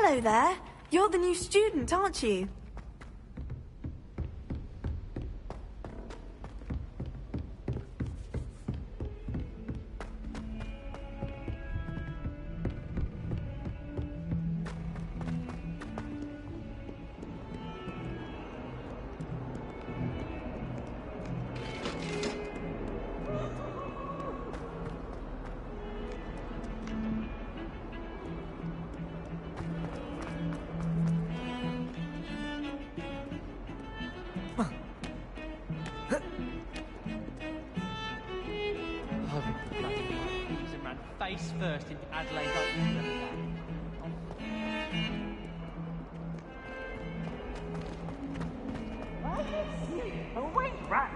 Hello there. You're the new student, aren't you? Face first into Adelaide. Oh, wait, right.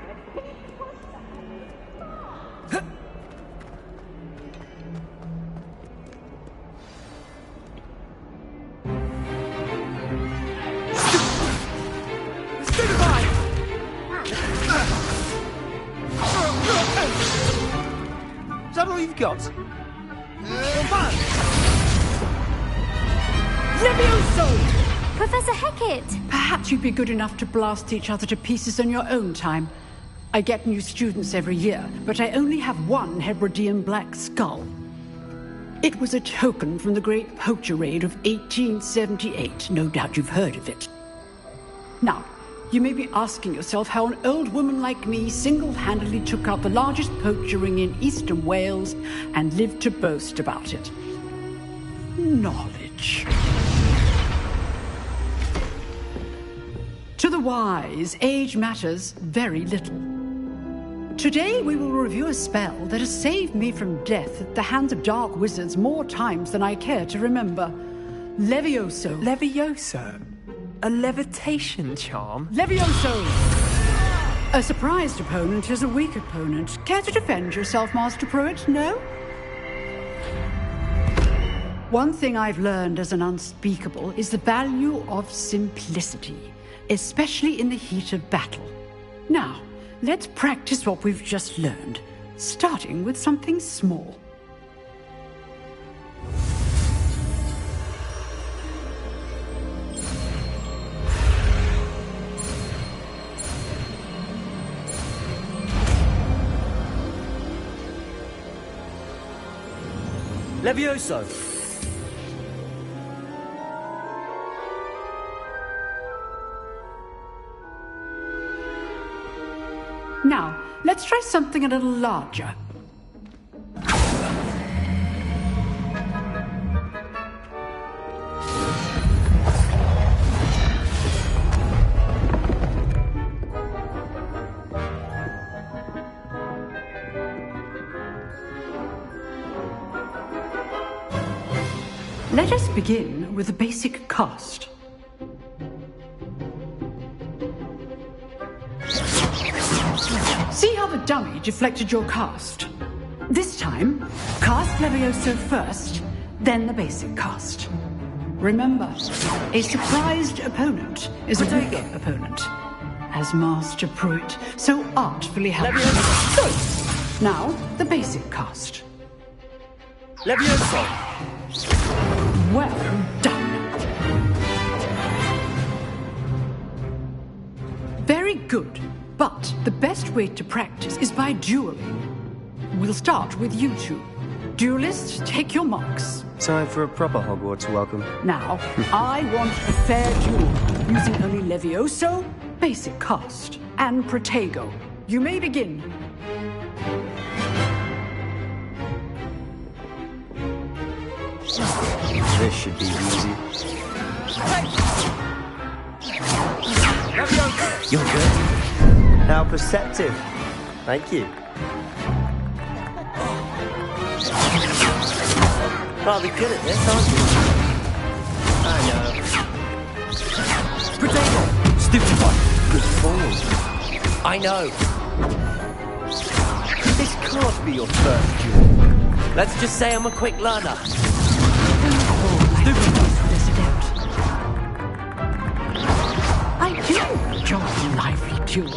Is that all you've got? Levioso! Professor Hecat! Perhaps you'd be good enough to blast each other to pieces in your own time. I get new students every year, but I only have one Hebridean black skull. It was a token from the Great Poacher Raid of 1878. No doubt you've heard of it. Now, you may be asking yourself how an old woman like me single-handedly took out the largest poacher ring in eastern Wales and lived to boast about it. Knowledge. To the wise, age matters very little. Today we will review a spell that has saved me from death at the hands of dark wizards more times than I care to remember. Levioso. Levioso? A levitation charm? Levioso! A surprised opponent is a weak opponent. Care to defend yourself, Master Pruitt? No? One thing I've learned as an unspeakable is the value of simplicity, especially in the heat of battle. Now, let's practice what we've just learned, starting with something small. Levioso! Now, let's try something a little larger. Let us begin with the basic cast. See how the dummy deflected your cast? This time, cast Levioso first, then the basic cast. Remember, a surprised opponent is a weaker opponent, as Master Pruitt so artfully helps. Choice. Now, the basic cast. Levioso! Well done. Very good. But the best way to practice is by dueling. We'll start with you two. Duelists, take your marks. Time for a proper Hogwarts welcome. Now, I want a fair duel, using only Levioso, basic cast, and Protego. You may begin. This should be easy. You're good. How perceptive. Thank you. Rather good at this, aren't you? I know. Protego! Stupefy! Good fall. I know. This can't be your first duel. Let's just say I'm a quick learner. I do enjoy lively duels.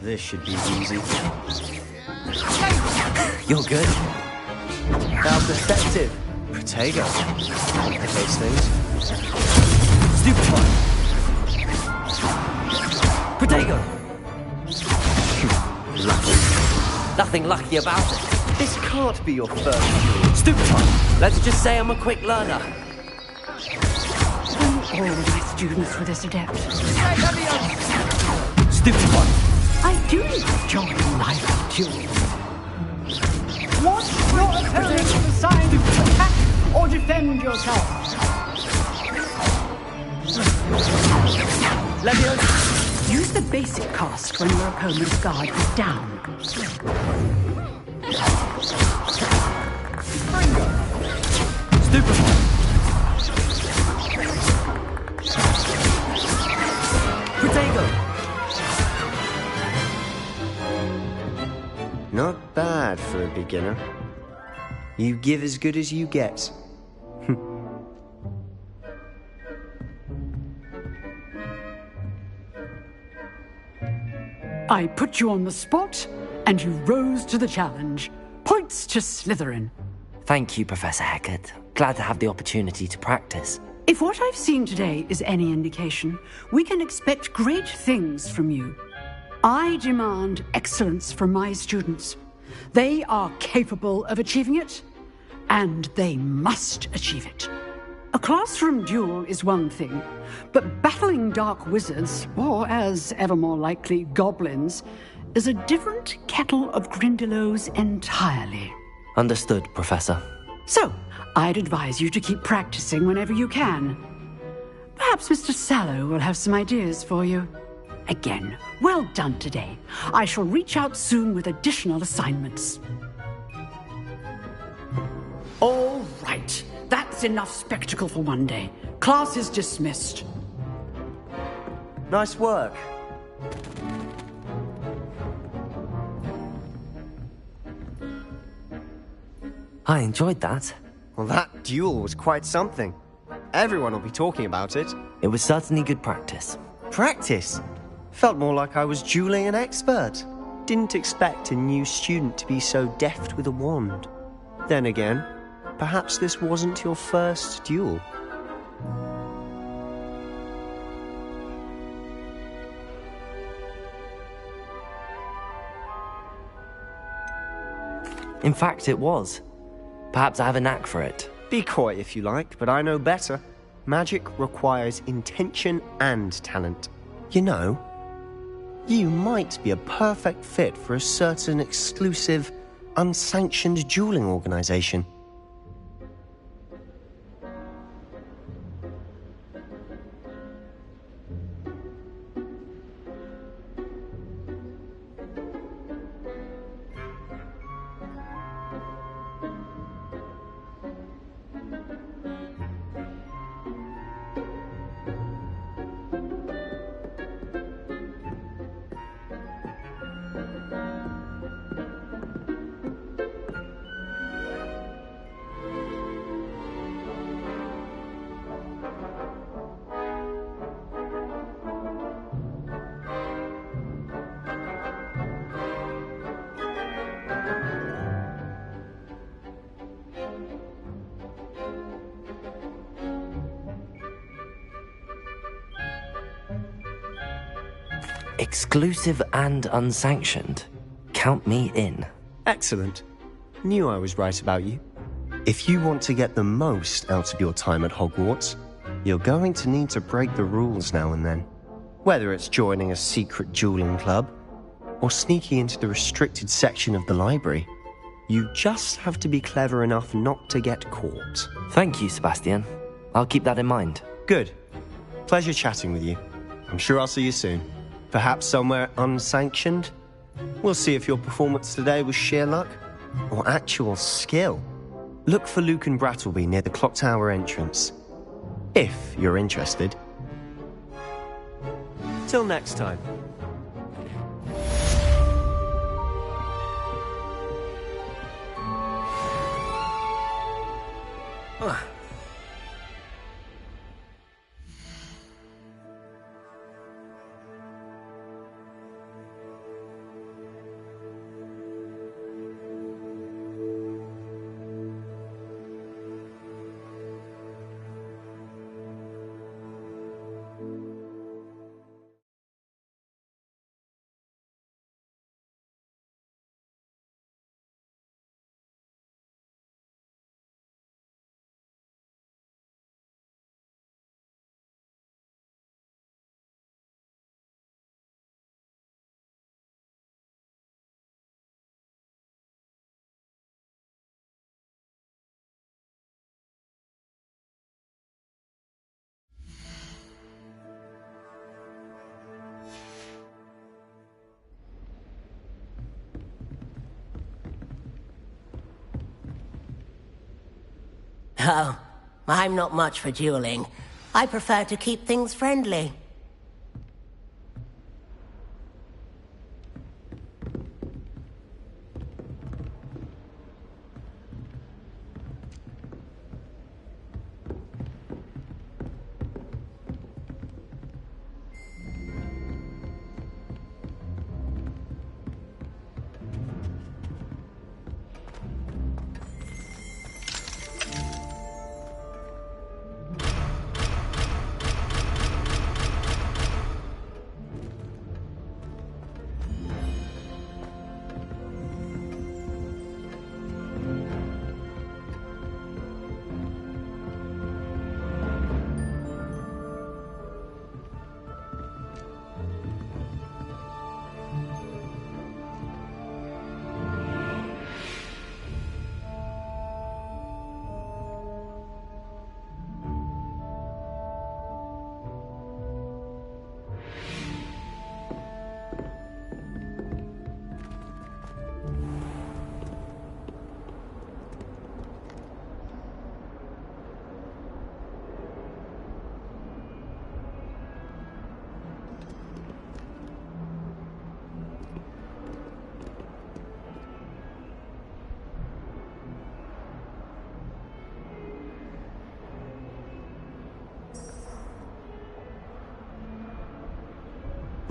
This should be easy. You're good. How perceptive. Protego. Those things. Stupefy. Protego. Nothing lucky about it. This can't be your first. Stupefy. Let's just say I'm a quick learner. All my students were this adept. Stupefy. I do enjoy life duels. Watch your opponent decide to attack or defend yourself. Leviosa. Use the basic cast when your opponent's guard is down. Stupefy. Protego. Not bad for a beginner. You give as good as you get. I put you on the spot, and you rose to the challenge. Points to Slytherin. Thank you, Professor Hecat. Glad to have the opportunity to practice. If what I've seen today is any indication, we can expect great things from you. I demand excellence from my students. They are capable of achieving it, and they must achieve it. A classroom duel is one thing, but battling dark wizards, or as ever more likely, goblins, is a different kettle of Grindylows entirely. Understood, Professor. So, I'd advise you to keep practicing whenever you can. Perhaps Mr. Sallow will have some ideas for you. Again, well done today. I shall reach out soon with additional assignments. All right. That's enough spectacle for one day. Class is dismissed. Nice work. I enjoyed that. Well, that duel was quite something. Everyone will be talking about it. It was certainly good practice. Practice? Felt more like I was dueling an expert. Didn't expect a new student to be so deft with a wand. Then again, perhaps this wasn't your first duel. In fact, it was. Perhaps I have a knack for it. Be coy if you like, but I know better. Magic requires intention and talent. You know, you might be a perfect fit for a certain exclusive, unsanctioned dueling organization. Exclusive and unsanctioned. Count me in. Excellent. Knew I was right about you. If you want to get the most out of your time at Hogwarts, you're going to need to break the rules now and then. Whether it's joining a secret dueling club, or sneaking into the restricted section of the library, you just have to be clever enough not to get caught. Thank you, Sebastian. I'll keep that in mind. Good. Pleasure chatting with you. I'm sure I'll see you soon. Perhaps somewhere unsanctioned? We'll see if your performance today was sheer luck or actual skill. Look for Luke and Brattleby near the clock tower entrance, if you're interested. Till next time. Oh, I'm not much for dueling. I prefer to keep things friendly.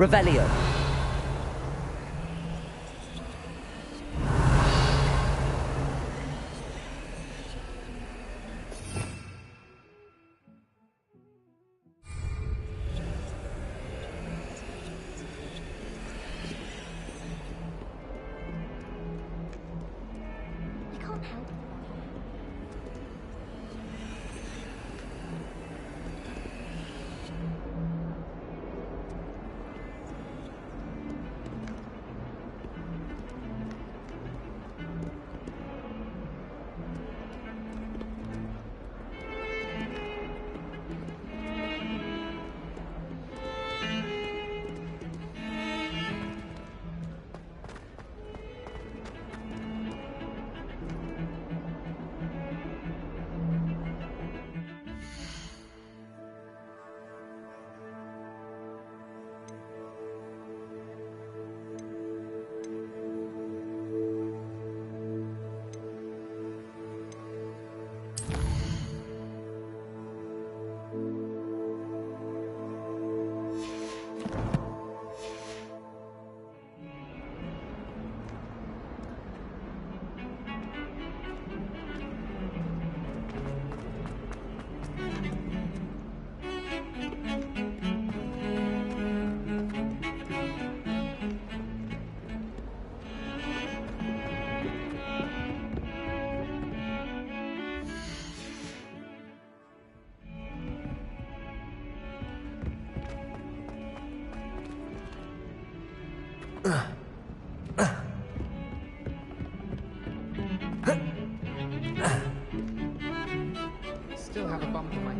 Revelio. Still have a bump on my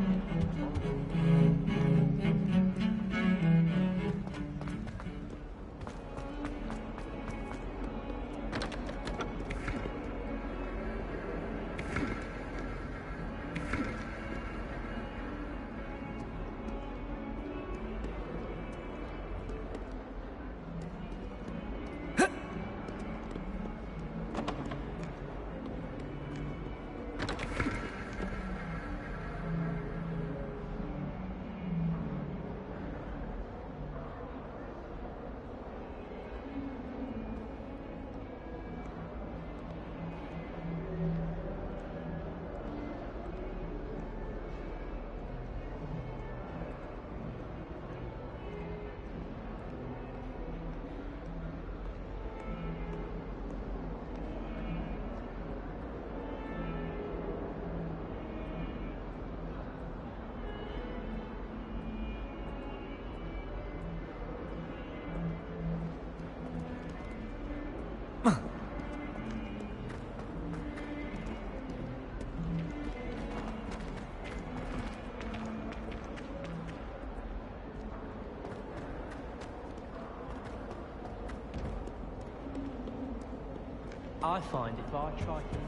I find if I try to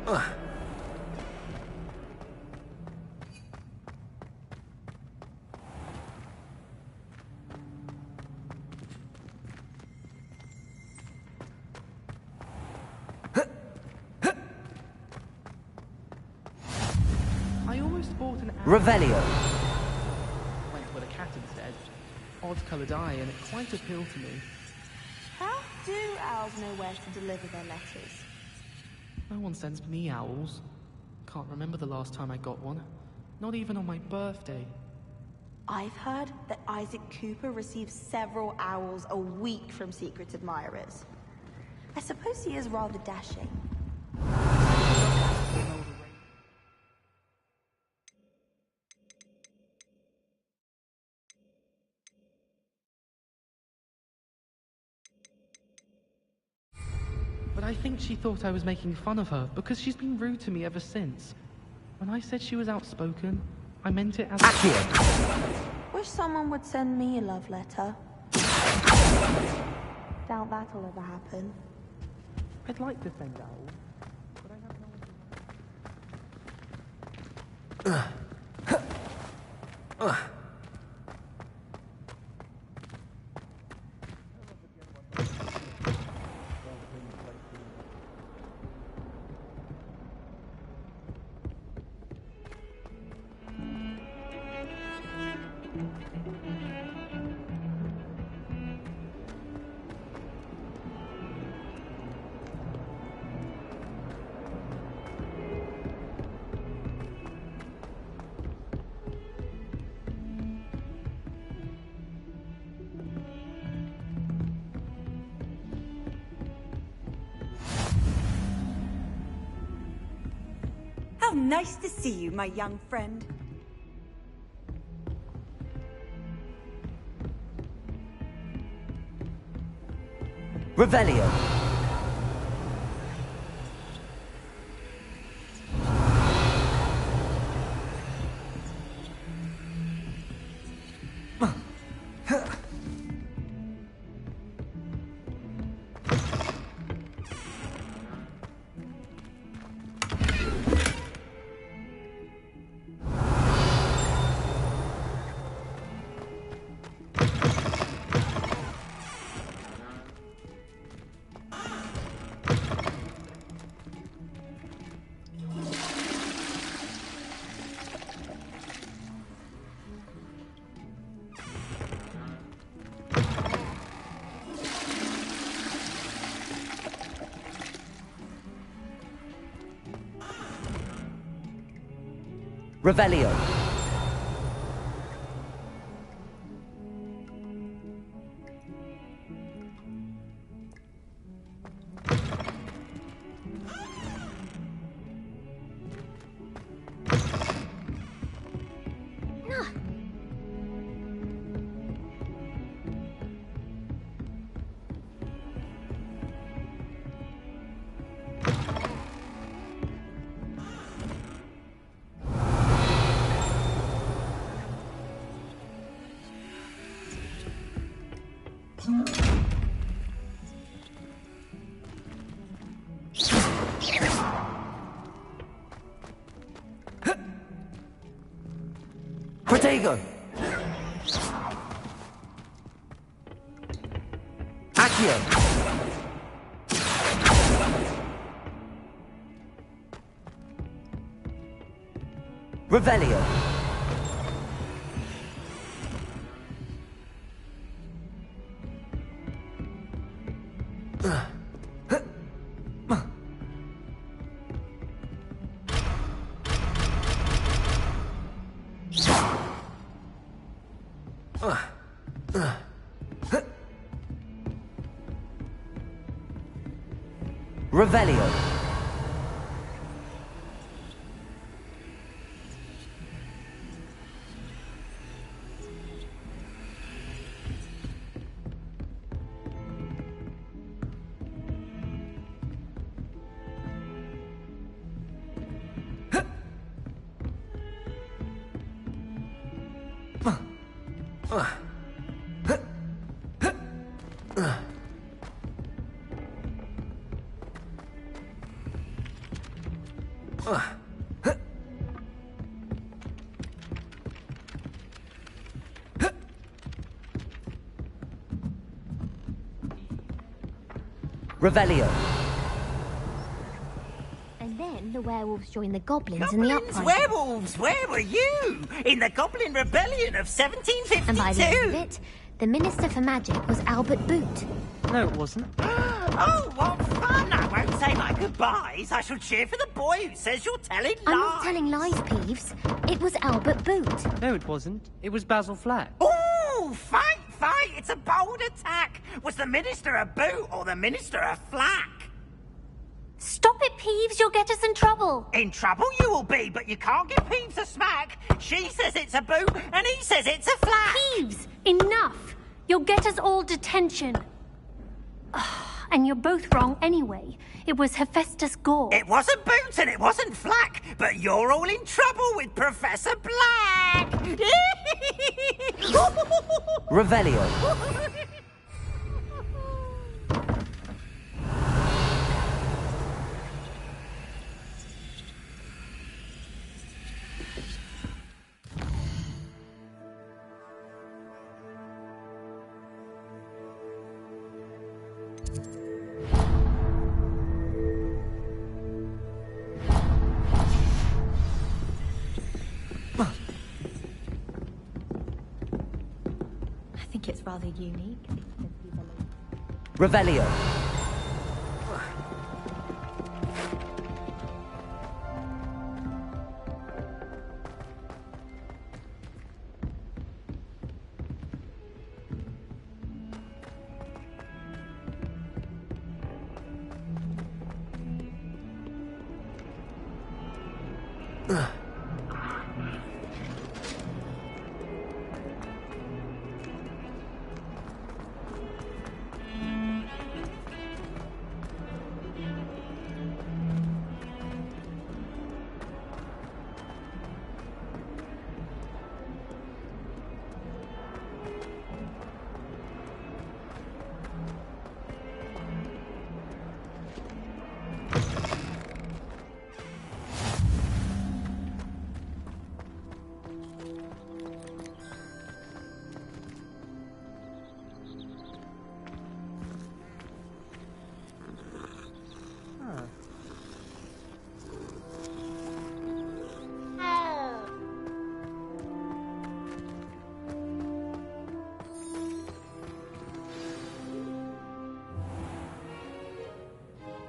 look... an owl. Revelio. Went with a cat instead. Odd-coloured eye, and it quite appealed to me. How do owls know where to deliver their letters? No one sends me owls. Can't remember the last time I got one. Not even on my birthday. I've heard that Isaac Cooper receives several owls a week from secret admirers. I suppose he is rather dashing. But I think she thought I was making fun of her because she's been rude to me ever since. When I said she was outspoken, I meant it as Wish someone would send me a love letter. Doubt that'll ever happen. I'd like to send owls, but I have no idea. How nice to see you, my young friend. Revelio. Revelio. Protego. Accio. Revelio. Revelio. And then then the werewolves joined the goblins in the Goblins, uprising. werewolves, where were you? In the Goblin Rebellion of 1752. And by the end of it, the Minister for Magic was Albert Boot. No, it wasn't. Oh, what fun! I won't say my goodbyes. I shall cheer for the boy who says you're telling lies. I'm not telling lies, Peeves. It was Albert Boot. No, it wasn't. It was Basil Flack. Ooh, fight, fight! It's a bold attack. Was the Minister a boot or the Minister a flack? Stop it, Peeves. You'll get us in trouble. In trouble you will be, but you can't give Peeves a smack. She says it's a boot, and he says it's a flack. Peeves, enough. You'll get us all detention. And you're both wrong anyway. It was Hephaestus Gore. It wasn't boot and it wasn't flack, but you're all in trouble with Professor Black. Revelio. I think it's rather unique. Revelio.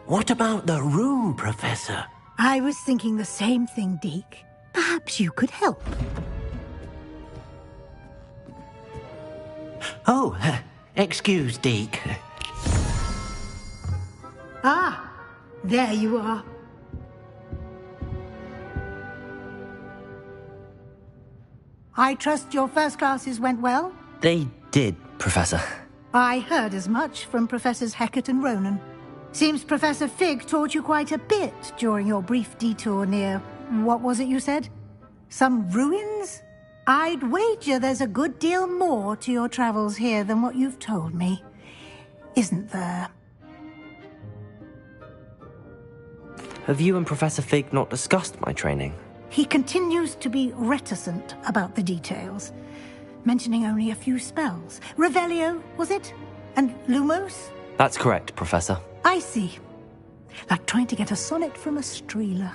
What about the room, Professor? I was thinking the same thing, Deke. Perhaps you could help. Oh, excuse, Deke. Ah, there you are. I trust your first classes went well? They did, Professor. I heard as much from Professors Hecat and Ronan. Seems Professor Fig taught you quite a bit during your brief detour near... what was it you said? Some ruins? I'd wager there's a good deal more to your travels here than what you've told me. Isn't there? Have you and Professor Fig not discussed my training? He continues to be reticent about the details, mentioning only a few spells. Revelio, was it? And Lumos? That's correct, Professor. I see. Like trying to get a sonnet from a streeler.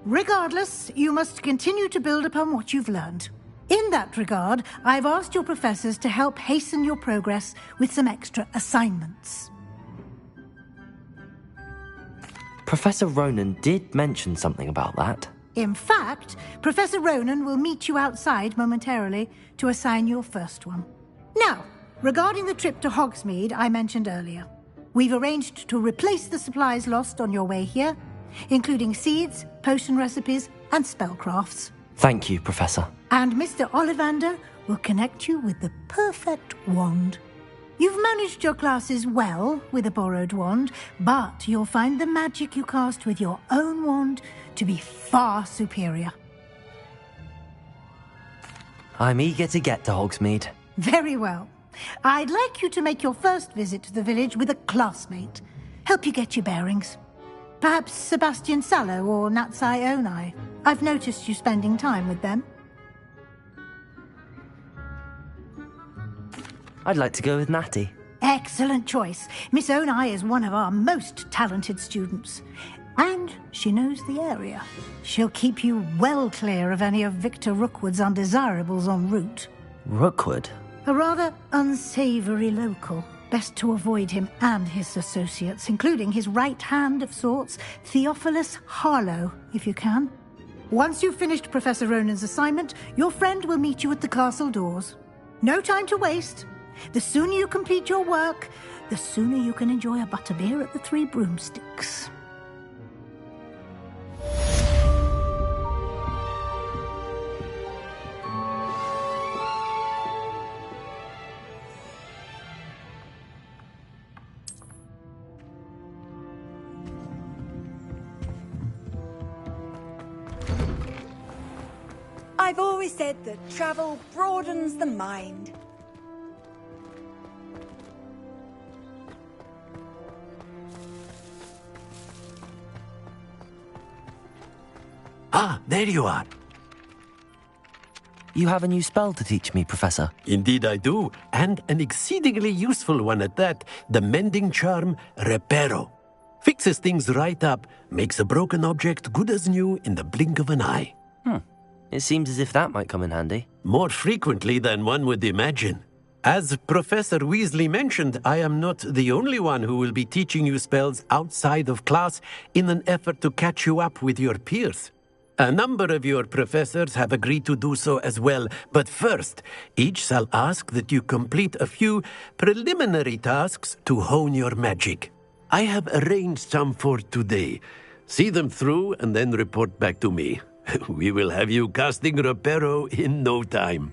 Regardless, you must continue to build upon what you've learned. In that regard, I've asked your professors to help hasten your progress with some extra assignments. Professor Ronan did mention something about that. In fact, Professor Ronan will meet you outside momentarily to assign your first one. Now, regarding the trip to Hogsmeade I mentioned earlier, we've arranged to replace the supplies lost on your way here, including seeds, potion recipes, and spellcrafts. Thank you, Professor. And Mr. Ollivander will connect you with the perfect wand. You've managed your classes well with a borrowed wand, but you'll find the magic you cast with your own wand to be far superior. I'm eager to get to Hogsmeade. Very well. I'd like you to make your first visit to the village with a classmate. Help you get your bearings. Perhaps Sebastian Sallow or Natsai Onai. I've noticed you spending time with them. I'd like to go with Natty. Excellent choice. Miss Onai is one of our most talented students. And she knows the area. She'll keep you well clear of any of Victor Rookwood's undesirables en route. Rookwood? A rather unsavory local. Best to avoid him and his associates, including his right hand of sorts, Theophilus Harlow, if you can. Once you've finished Professor Ronan's assignment, your friend will meet you at the castle doors. No time to waste. The sooner you complete your work, the sooner you can enjoy a butterbeer at the Three Broomsticks. I've always said that travel broadens the mind. Ah, there you are. You have a new spell to teach me, Professor. Indeed I do, and an exceedingly useful one at that. The mending charm, Reparo. Fixes things right up, makes a broken object good as new in the blink of an eye. It seems as if that might come in handy. More frequently than one would imagine. As Professor Weasley mentioned, I am not the only one who will be teaching you spells outside of class in an effort to catch you up with your peers. A number of your professors have agreed to do so as well, but first, each shall ask that you complete a few preliminary tasks to hone your magic. I have arranged some for today. See them through and then report back to me. We will have you casting Reparo in no time.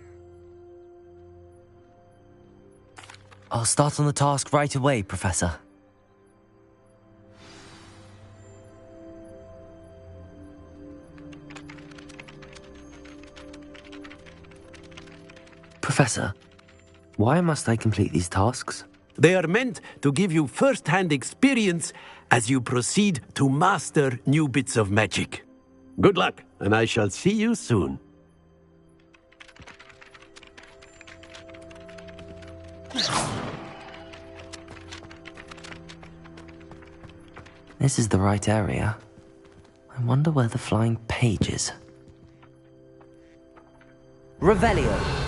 I'll start on the task right away, Professor. Professor, why must I complete these tasks? They are meant to give you first-hand experience as you proceed to master new bits of magic. Good luck, and I shall see you soon. This is the right area. I wonder where the flying page is. Revelio!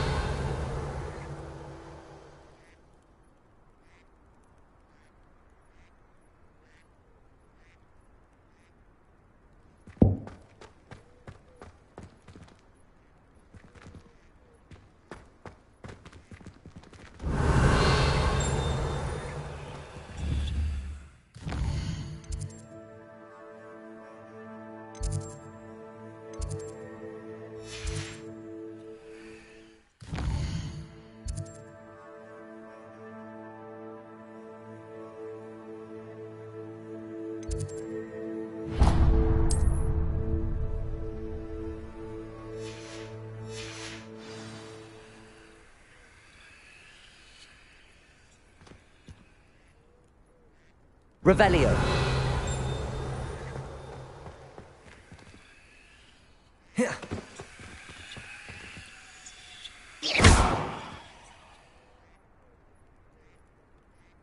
Revelio.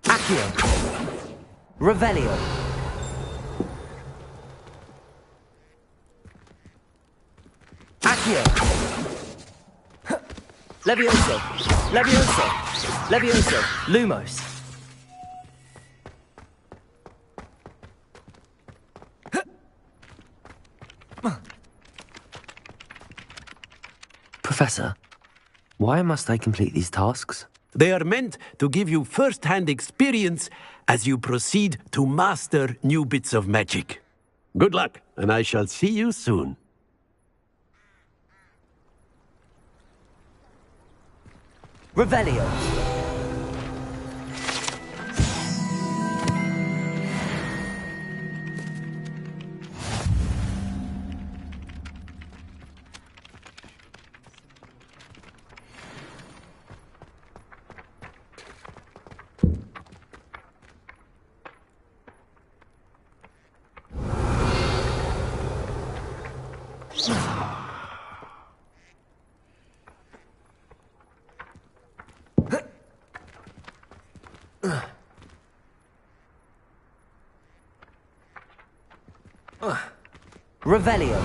Accio. Revelio. Accio. Levioso. Levioso. Levioso. Lumos. Professor, why must I complete these tasks? They are meant to give you first-hand experience as you proceed to master new bits of magic. Good luck, and I shall see you soon. Revelio. Revelio.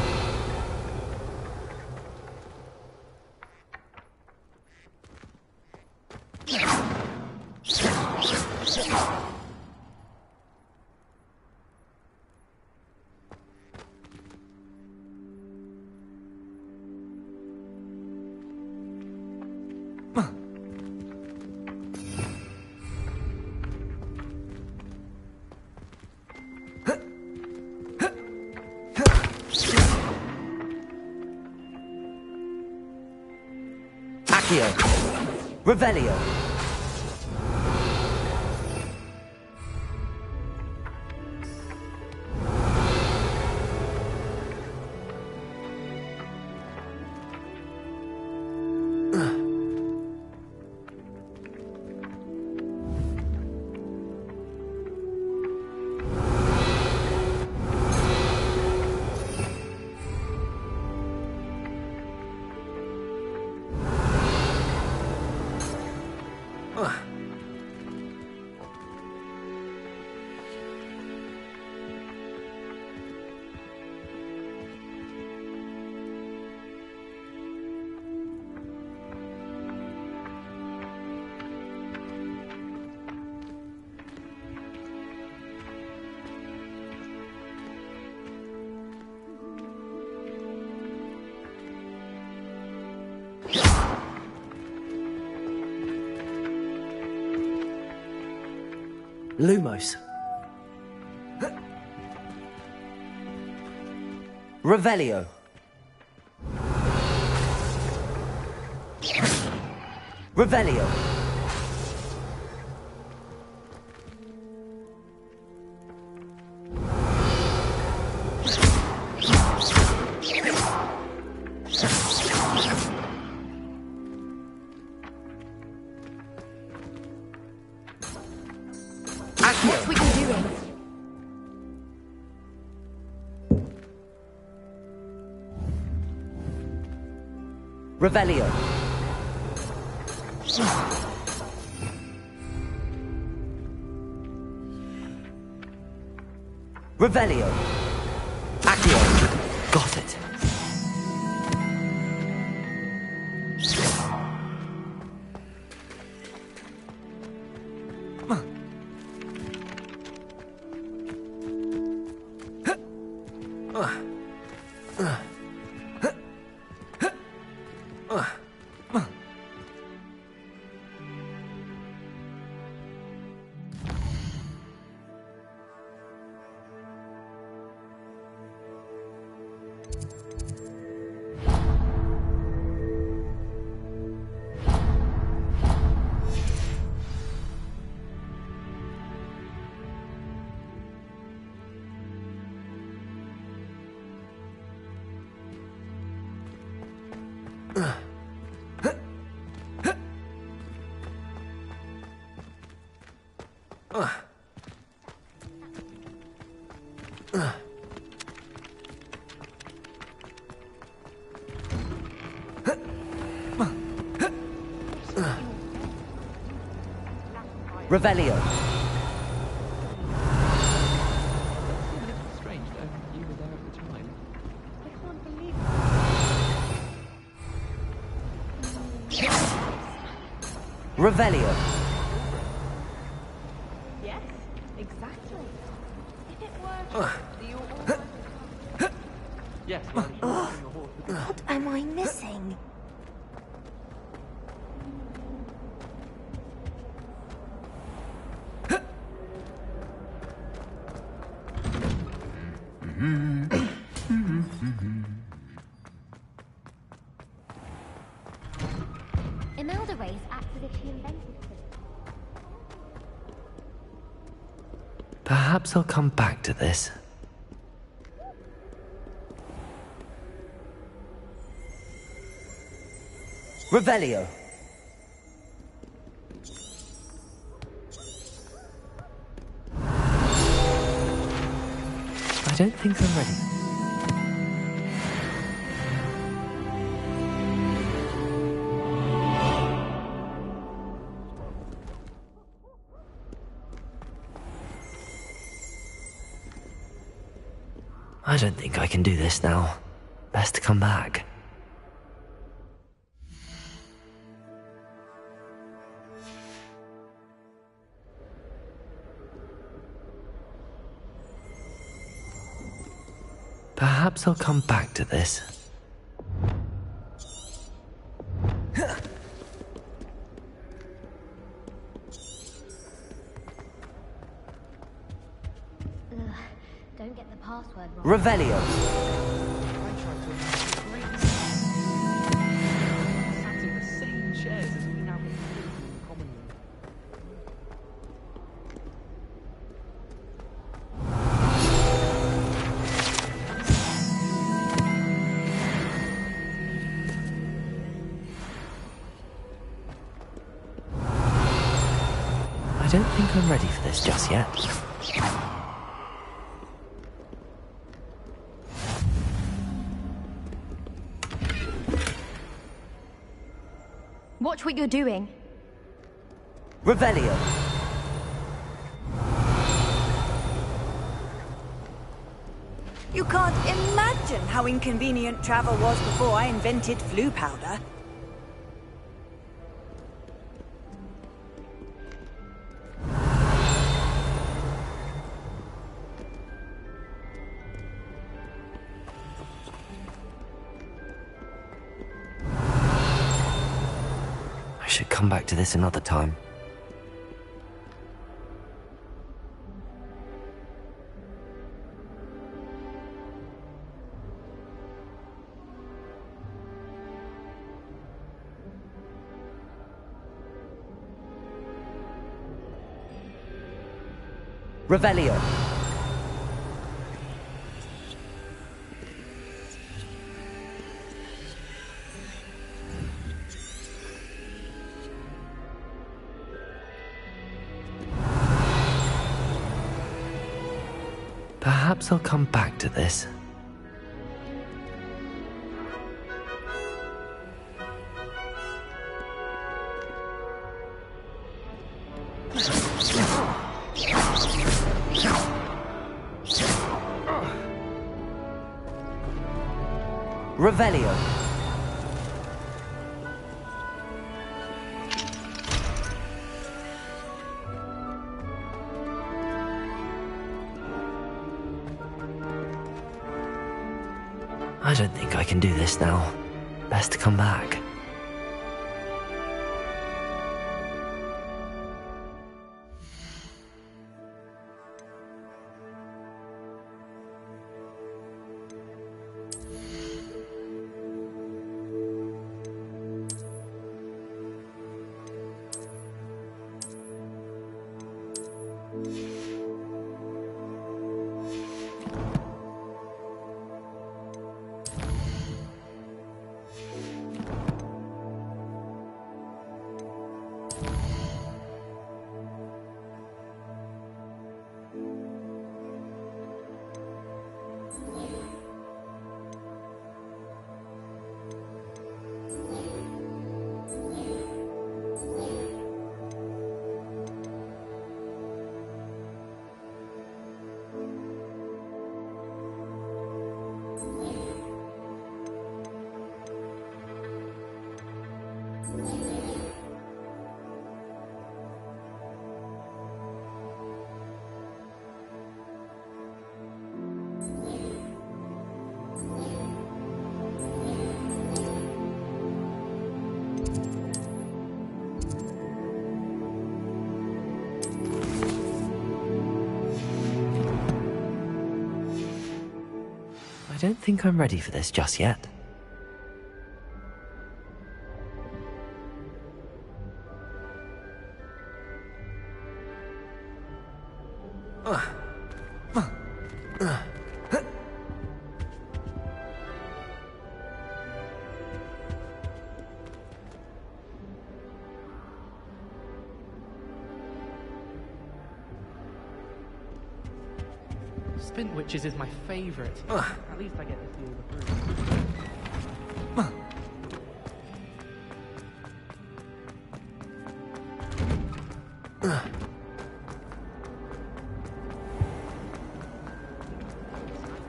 Revelio. Lumos. Revelio. Revelio. What's we can do? Revelio. Revelio. Accio. Got it. Revelio. Strange that you were there at the time. I can't believe it. Revelio. Yes, exactly. If it were you Yes. What am I missing? Imelda Race acts as if she invented it. Perhaps I'll come back to this. Revelio. I don't think I'm ready. I don't think I can do this now. Best to come back. Perhaps I'll come back to this. Don't get the password wrong. Revelio. Sat in the same chairs as we now have in the common room. I don't think I'm ready for this just yet. Watch what you're doing. Revelio. You can't imagine how inconvenient travel was before I invented flu powder. I should come back to this another time. Revelio. Perhaps I'll come back to this. Revelio. I don't think I can do this now. Best to come back. I don't think I'm ready for this just yet. Spint Witches is my favourite. At least I get to see all the proof.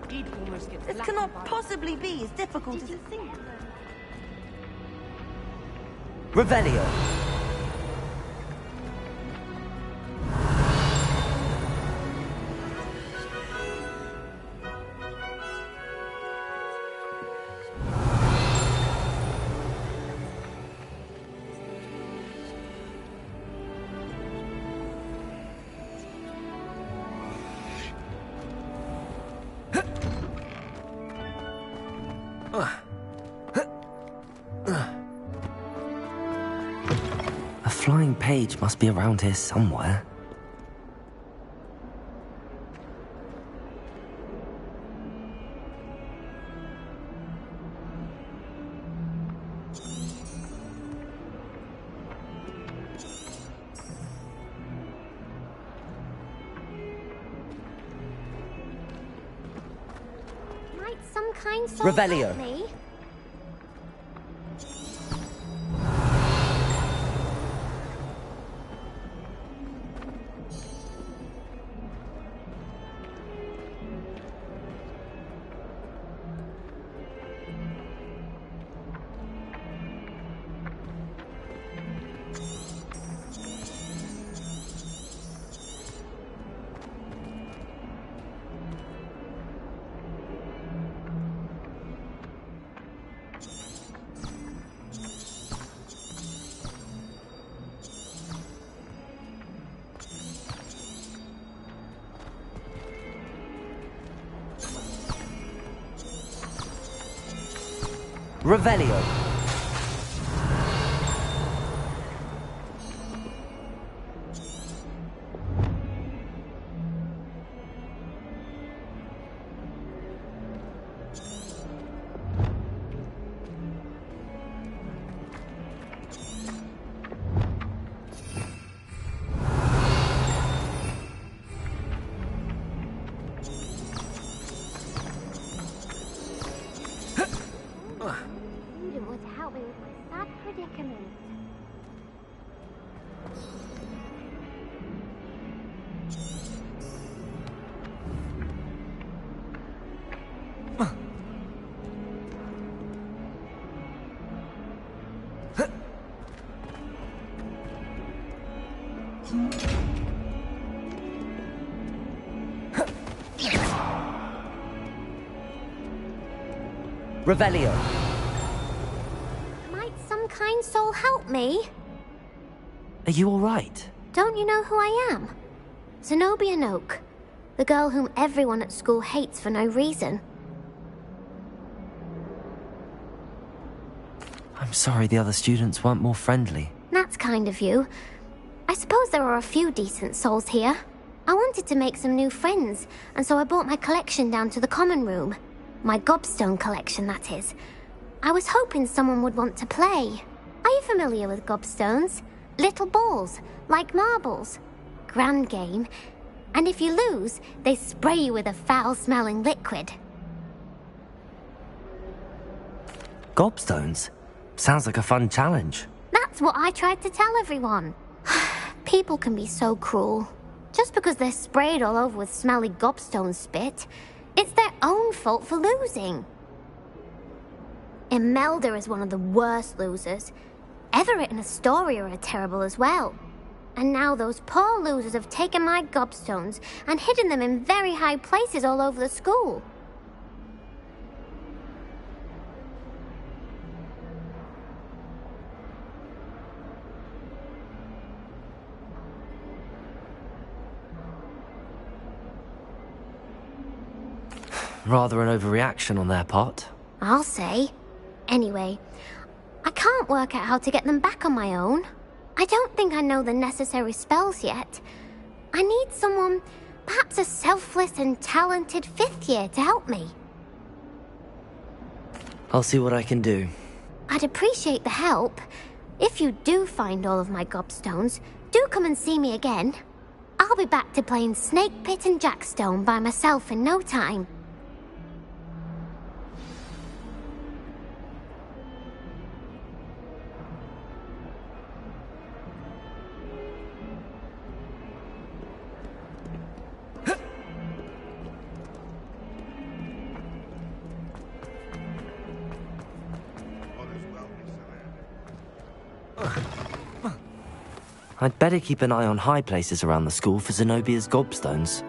He'd almost This cannot possibly be as difficult as it seems. Revelio. A flying page must be around here somewhere. Might some kind soul Revelio. help me? Revelio. You would help me with my sad predicament. Revelio. Might some kind soul help me? Are you alright? Don't you know who I am? Zenobia Noak, the girl whom everyone at school hates for no reason. I'm sorry the other students weren't more friendly. That's kind of you. I suppose there are a few decent souls here. I wanted to make some new friends, and so I brought my collection down to the common room. My gobstone collection, that is. I was hoping someone would want to play. Are you familiar with gobstones? Little balls, like marbles. Grand game. And if you lose, they spray you with a foul-smelling liquid. Gobstones? Sounds like a fun challenge. That's what I tried to tell everyone. People can be so cruel. Just because they're sprayed all over with smelly gobstone spit, it's their own fault for losing. Imelda is one of the worst losers. Everett and Astoria are terrible as well. And now those poor losers have taken my gobstones and hidden them in very high places all over the school. Rather an overreaction on their part. I'll say. Anyway, I can't work out how to get them back on my own. I don't think I know the necessary spells yet. I need someone, perhaps a selfless and talented fifth year to help me. I'll see what I can do. I'd appreciate the help. If you do find all of my gobstones, do come and see me again. I'll be back to playing Snake Pit and Jackstone by myself in no time. I'd better keep an eye on high places around the school for Zenobia's gobstones.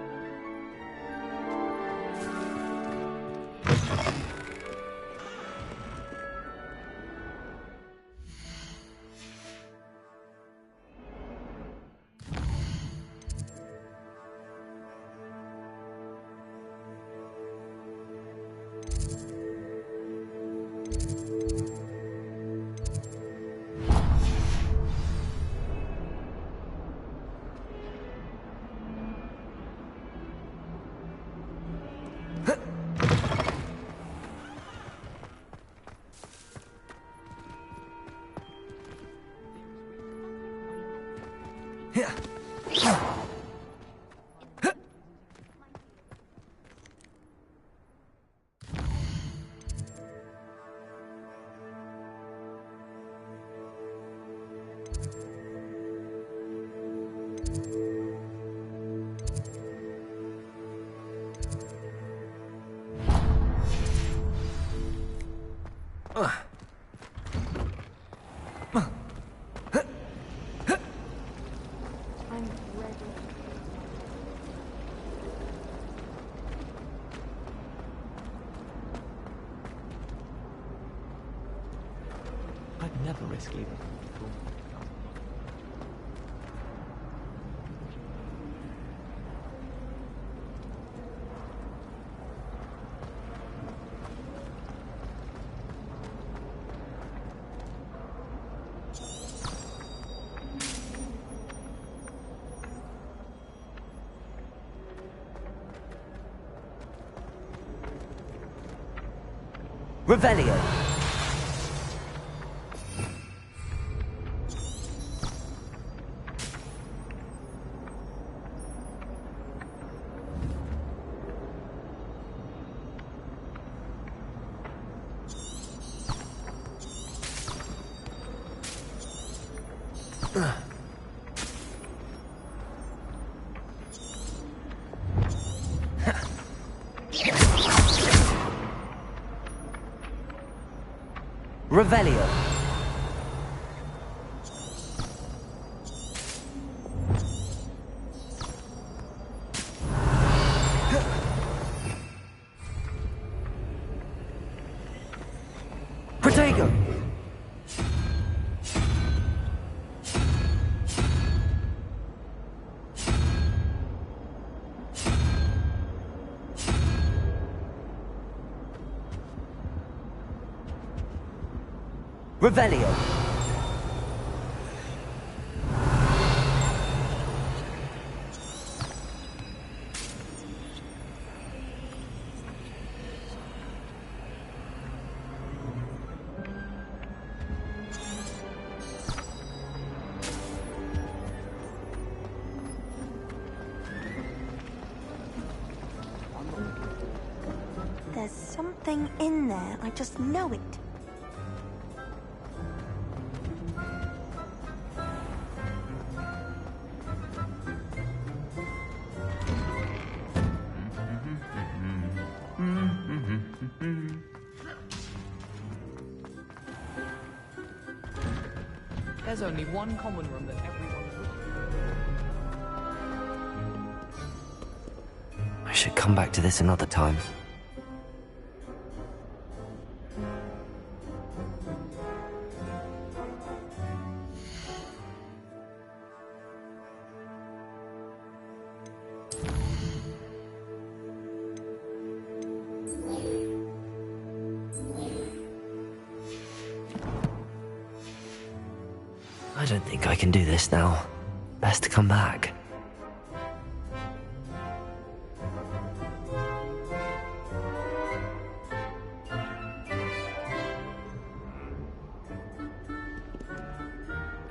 I'd never risk leaving. Revelio. Revelio. Protego. Revelio. There's something in there. I just know it. There's only one common room that everyone would... I should come back to this another time. I don't think I can do this now. Best to come back.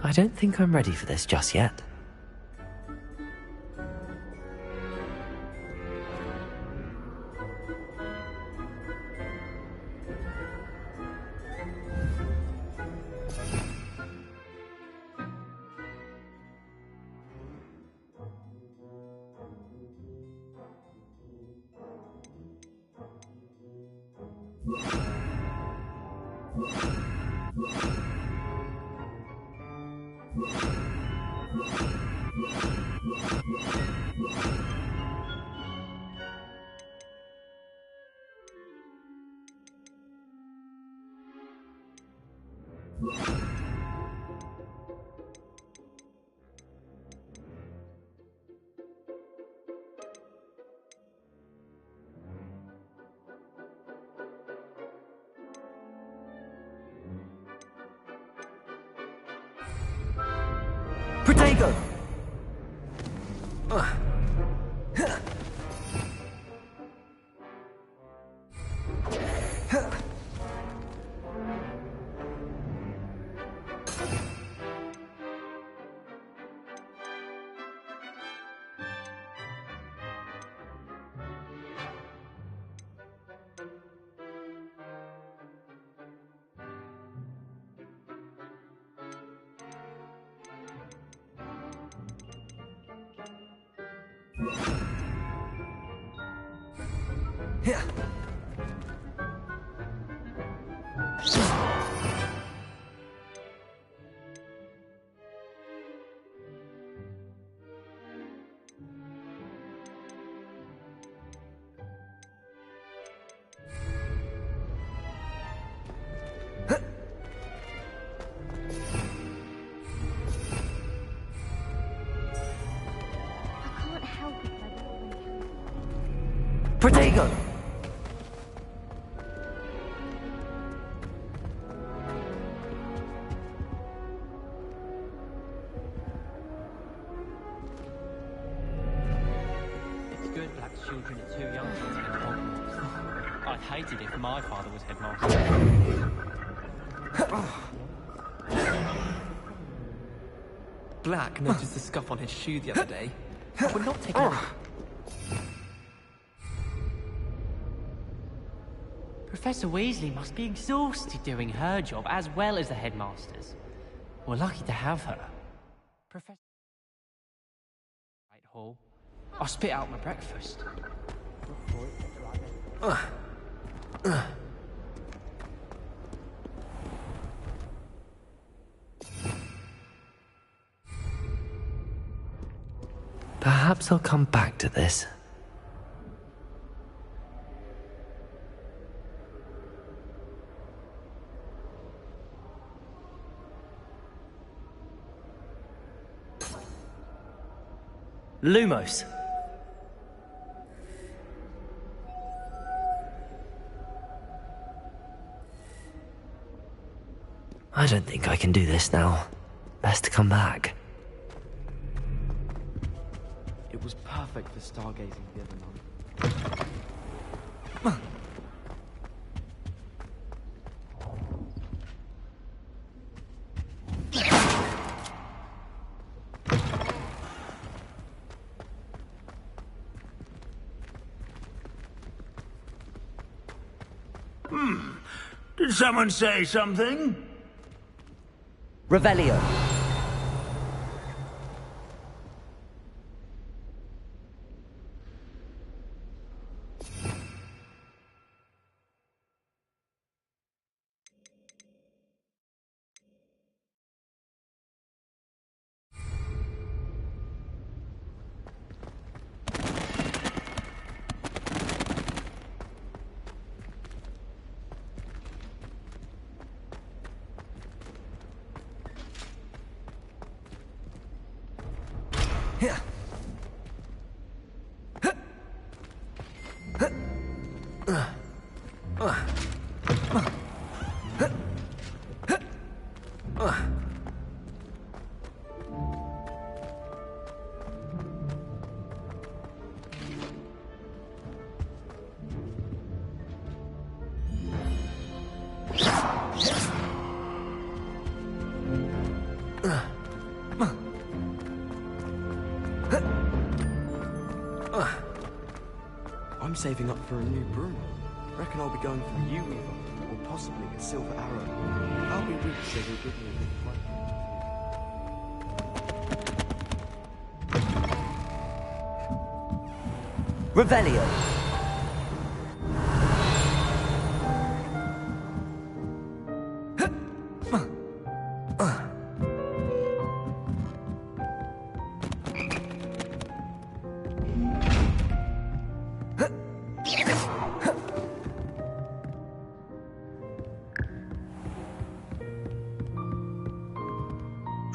I don't think I'm ready for this just yet. Protego! Protego! It's good Black's children are too young to attend Hogwarts. I'd hate it if my father was headmaster. Black noticed the scuff on his shoe the other day. We're not taking it. Professor Weasley must be exhausted doing her job as well as the headmaster's. We're lucky to have her. Professor... Right, Hall. I'll spit out my breakfast. Perhaps I'll come back to this. Lumos. I don't think I can do this now. Best to come back. It was perfect for stargazing the other night. Did someone say something? Revelio. I'm saving up for a new broom. Reckon I'll be going for the U-Weaver, or possibly a silver arrow. I'll be rich so they'll give me a big Revelio.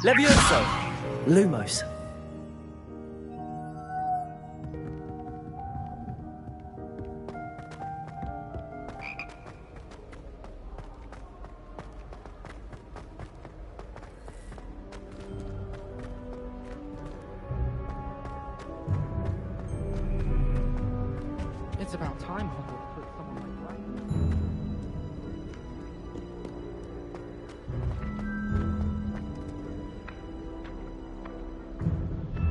Levioso! Lumos. time Hogwarts put someone like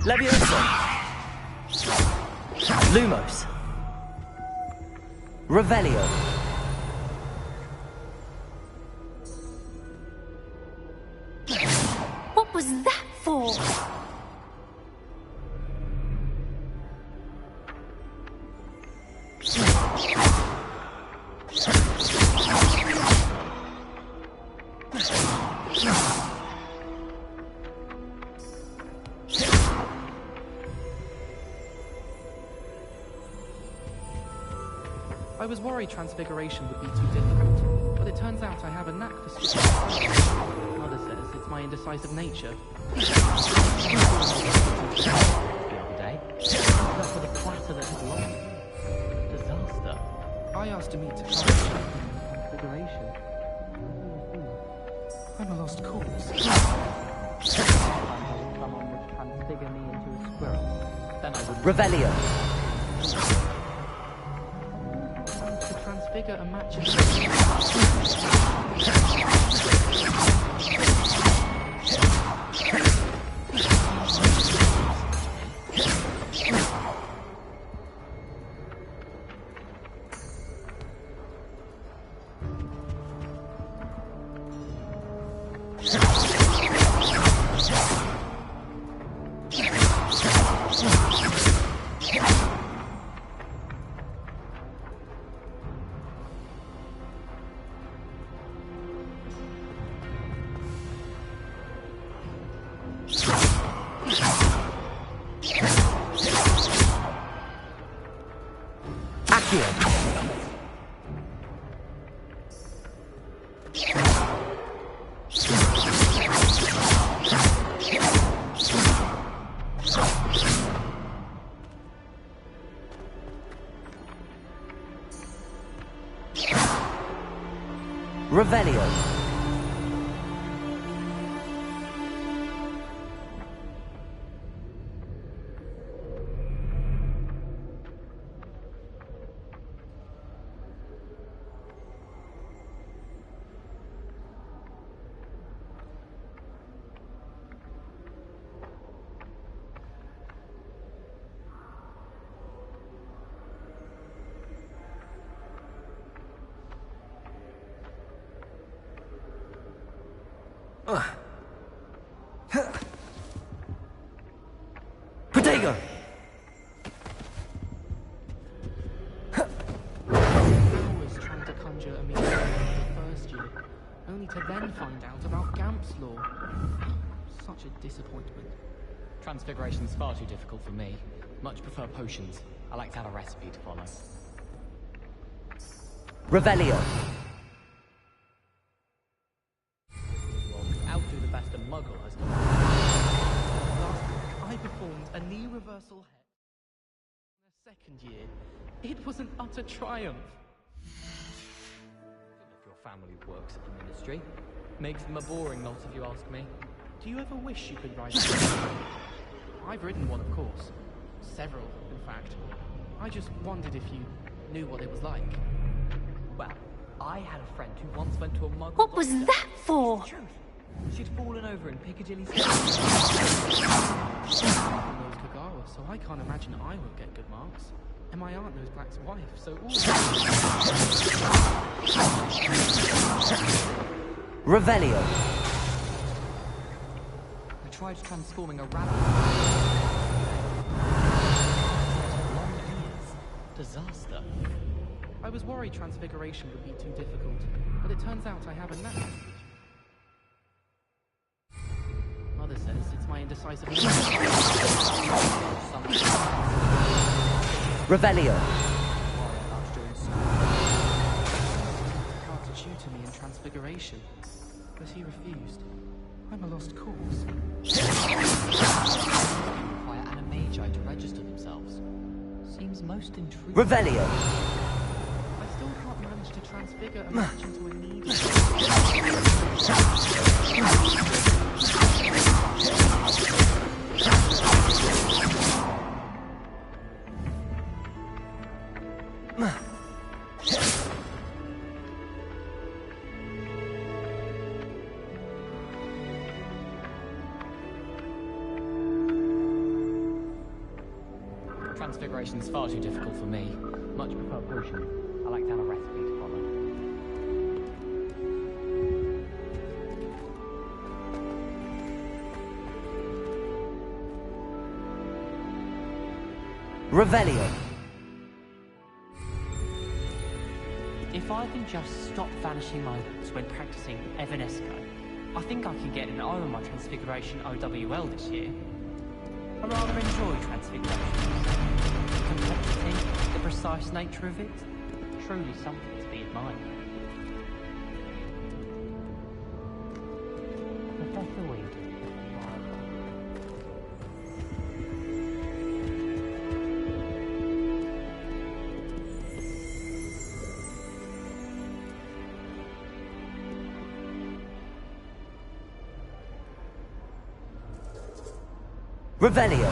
that. Leviosa! Lumos! Revelio! What was that for? I was worried transfiguration would be too difficult, but it turns out I have a knack for switching. Mother says it's my indecisive nature. The other day, except for the clatter that had lost. Disaster. I asked to meet to transfiguration. I'm a lost cause. Someone would transfigure me into a squirrel. Then I would Revelio! Transfigure a match. Revelio! Protego! Hours trying to conjure a meeting in the first year, only to then find out about Gamp's law. Such a disappointment. Transfiguration's far too difficult for me. Much prefer potions. I like to have a recipe to follow. Revelio! Outdo the best a muggle has done. Last week, I performed a knee reversal head in the second year. It was an utter triumph. If your family works at the ministry, makes them a boring lot if you ask me. Do you ever wish you could ride a I've ridden one, of course. Several, in fact. I just wondered if you knew what it was like. Well, I had a friend who once went to a muggle. What was that for? She'd fallen over in Piccadilly Kagawa, so I can't imagine I would get good marks. And my aunt knows Black's wife, so all Revelio! I tried transforming a rabbit. Long years. Disaster. I was worried transfiguration would be too difficult, but it turns out I have a knack. Mother says it's my indecisive nature. Revelio! Hard to tutor me in transfiguration, but he refused. I'm a lost cause. Require animagi to register themselves. Seems most intriguing. Revelio! I still can't manage to transfigure a match into a needle. Transfiguration's far too difficult for me. Much prefer potions. I like to have a recipe to follow. Revelio. If I can just stop vanishing my looks when practicing Evanesco, I think I can get an O on my Transfiguration OWL this year. I rather enjoy Transfiguration. The complexity, the precise nature of it, truly something to be admired. Professor Weasley. Revelio.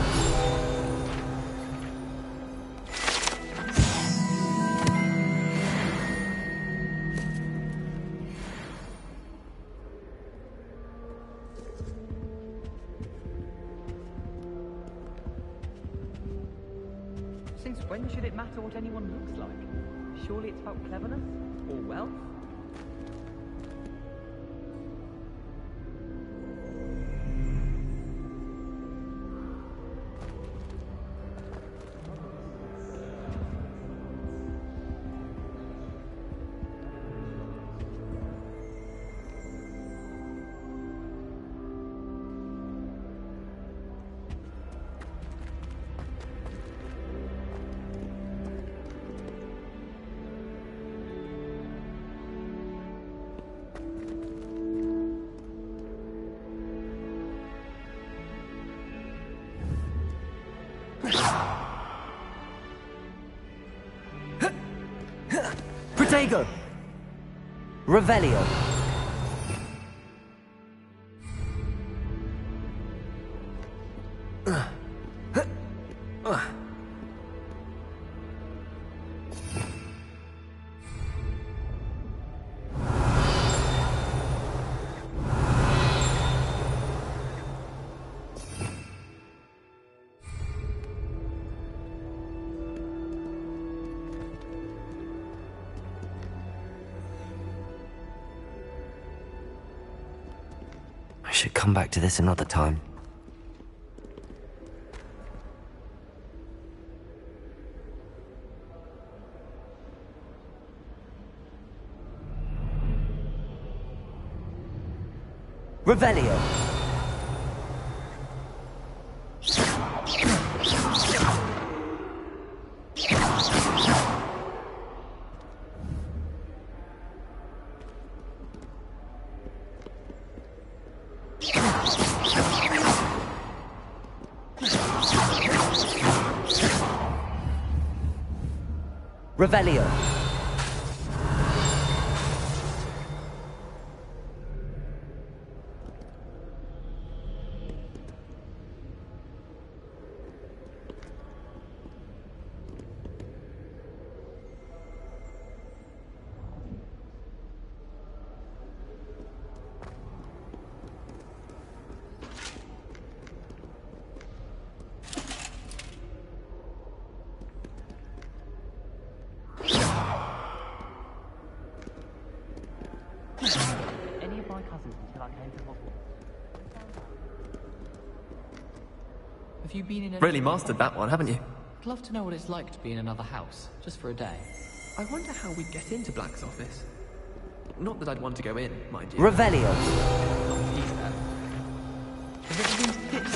Since when should it matter what anyone looks like? Surely it's about cleverness? Or wealth? Protego. Revelio. I should come back to this another time. Revelio. Revelio. Any of my cousins until I came to Hogwarts. Have you been in any... Really mastered that one, haven't you? I'd love to know what it's like to be in another house, just for a day. I wonder how we'd get into Black's office. Not that I'd want to go in, mind you. Revelio. Not if he's there. Have you ever been to this?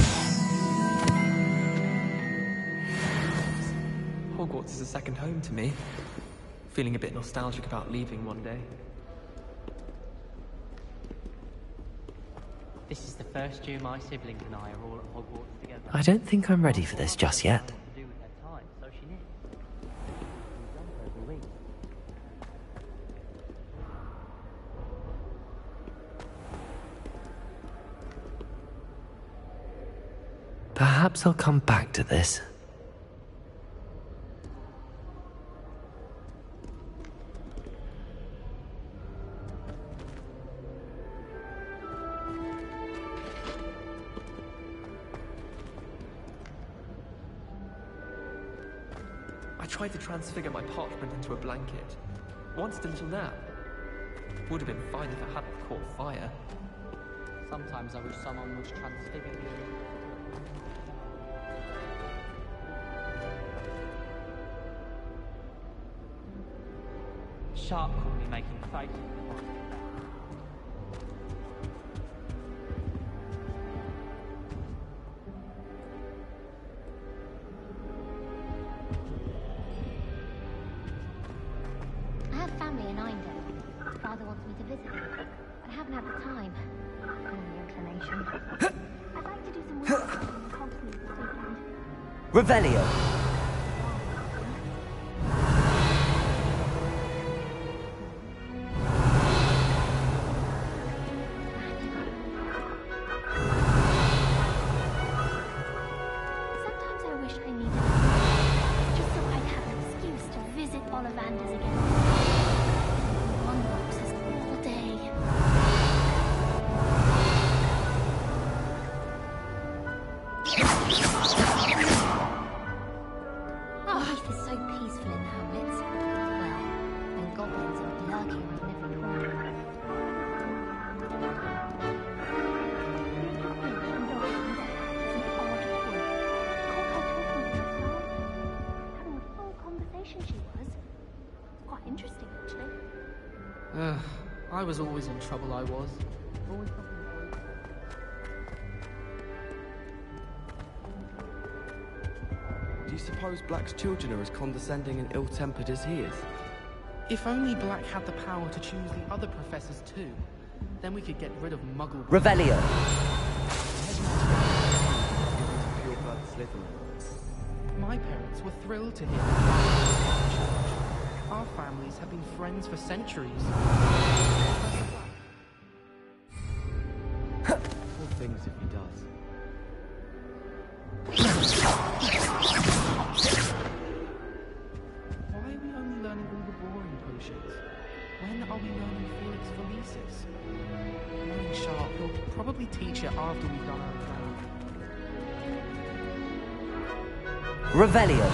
Hogwarts is a second home to me. Feeling a bit nostalgic about leaving one day. This is the first year my siblings and I are all at Hogwarts together. I don't think I'm ready for this just yet. To do with their time, so she knits. Perhaps I'll come back to this. tried to transfigure my parchment into a blanket. Wanted a little nap. Would have been fine if I hadn't caught fire. Sometimes I wish someone was transfigured you. Sharp caught me making faces. I have family in Eindhoven. Father wants me to visit him, but I haven't had the time. Or the inclination. I'd like to do some work in the continent this weekend. Revelio. Sometimes I wish I needed a just so I'd have an excuse to visit Ollivanders again. One boxes all day. Life is so peaceful in the hamlets. Well, when goblins are lurking in every corner. She was. Quite interesting, actually. I was always in trouble, I was. Always Do you suppose Black's children are as condescending and ill-tempered as he is? If only Black had the power to choose the other professors too, then we could get rid of Muggle. Revelio. Pure-blood Slytherin. My parents were thrilled to hear that. Our families have been friends for centuries. Poor things if he does. Why are we only learning all the boring potions? When are we learning Felix Felicis? Knowing Sharp, he'll probably teach it after we've done our exam. Revelio.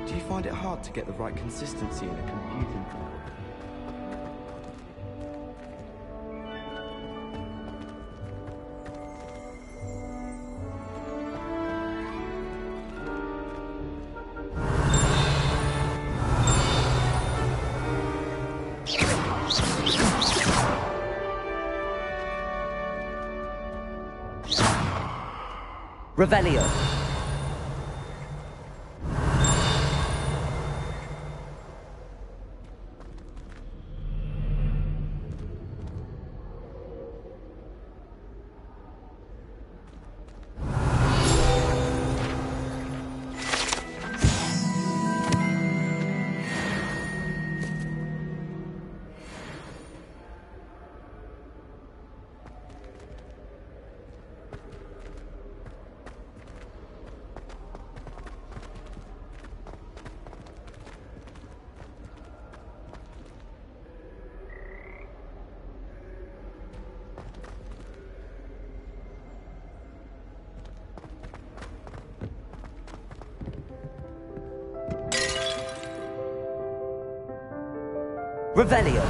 Do you find it hard to get the right consistency in a computing cloud? Revelio. Revelio.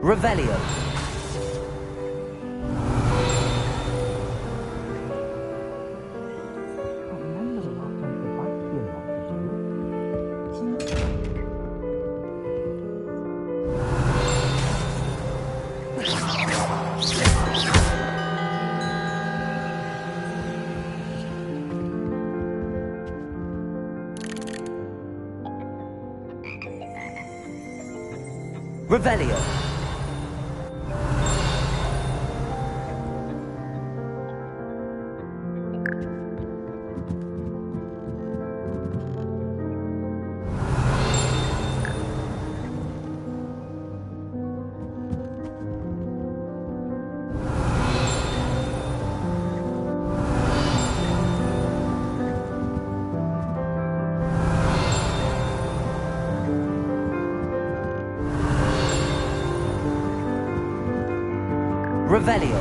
Revelio. Revelio. Revelio.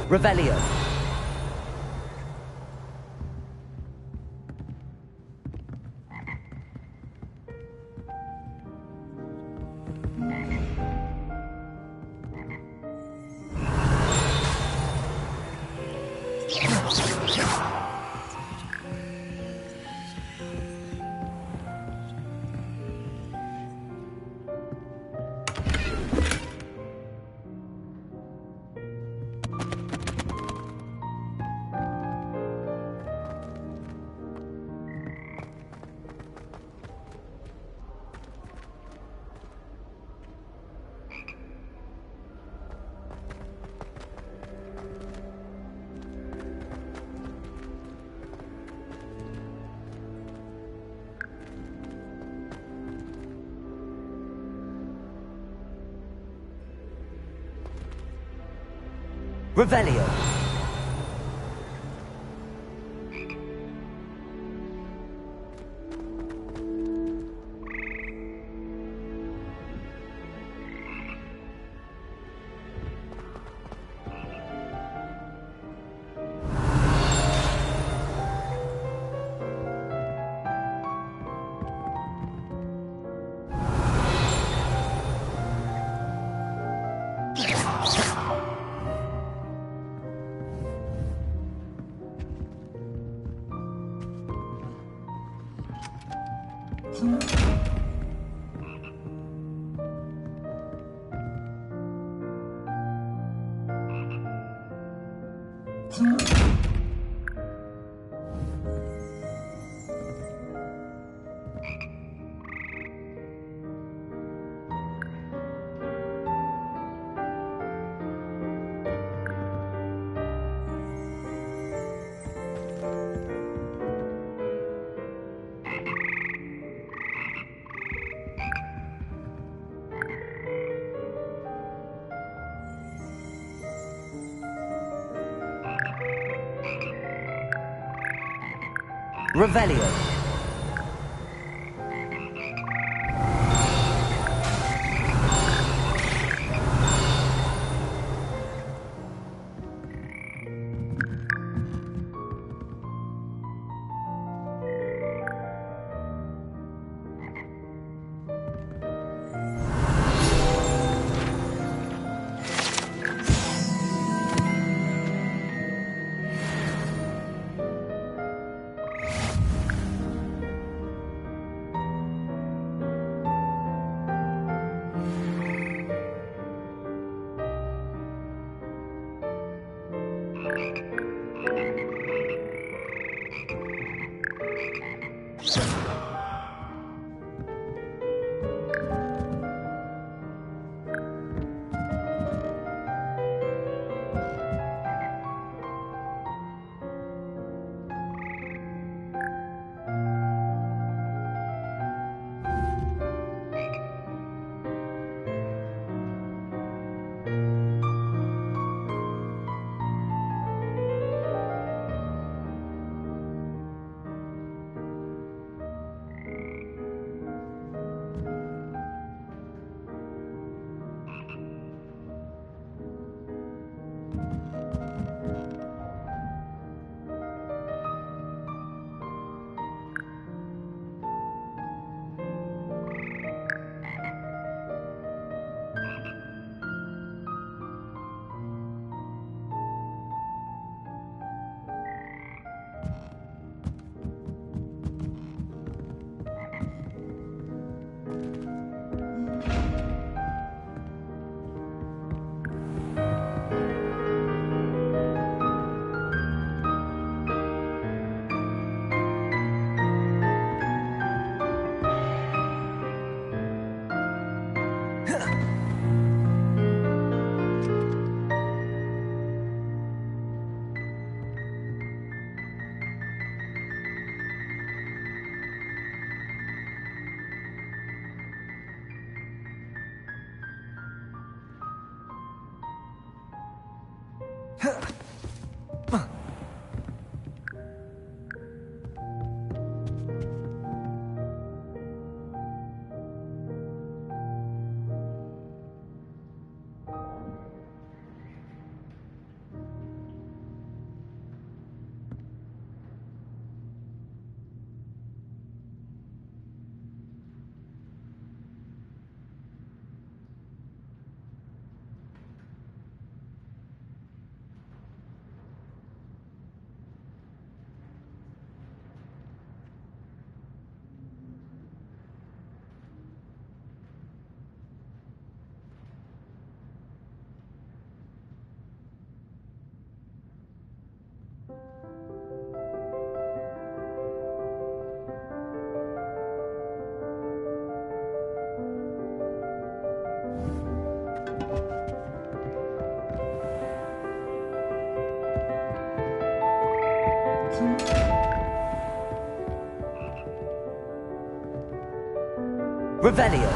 Revelio. Revelio. Revelio. Revelio.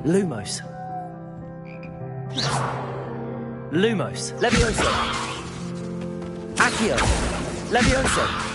Lumos. Lumos. Levioso. Accio. Levioso.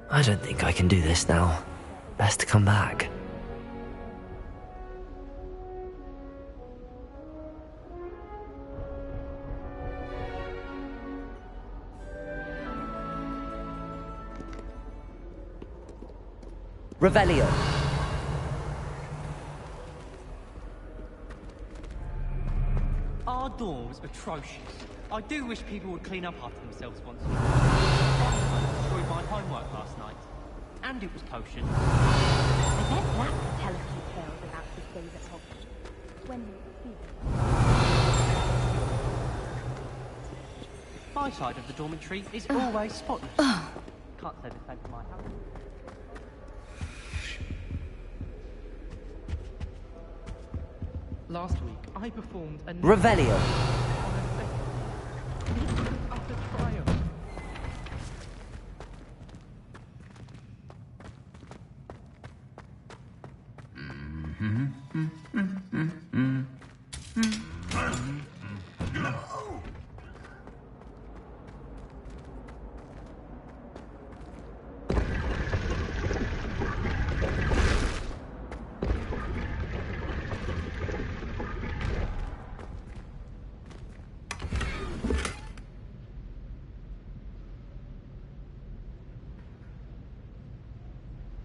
I don't think I can do this now. Best to come back. Revelio. Our dorm was atrocious. I do wish people would clean up after themselves once in a while. I destroyed my homework last night. And it was potion. I bet Black could tell a few tales about his days at Hogwarts. When my side of the dormitory is always spotless. Can't say the same for my house. Last week, I performed a... Revelio. Utter triumph.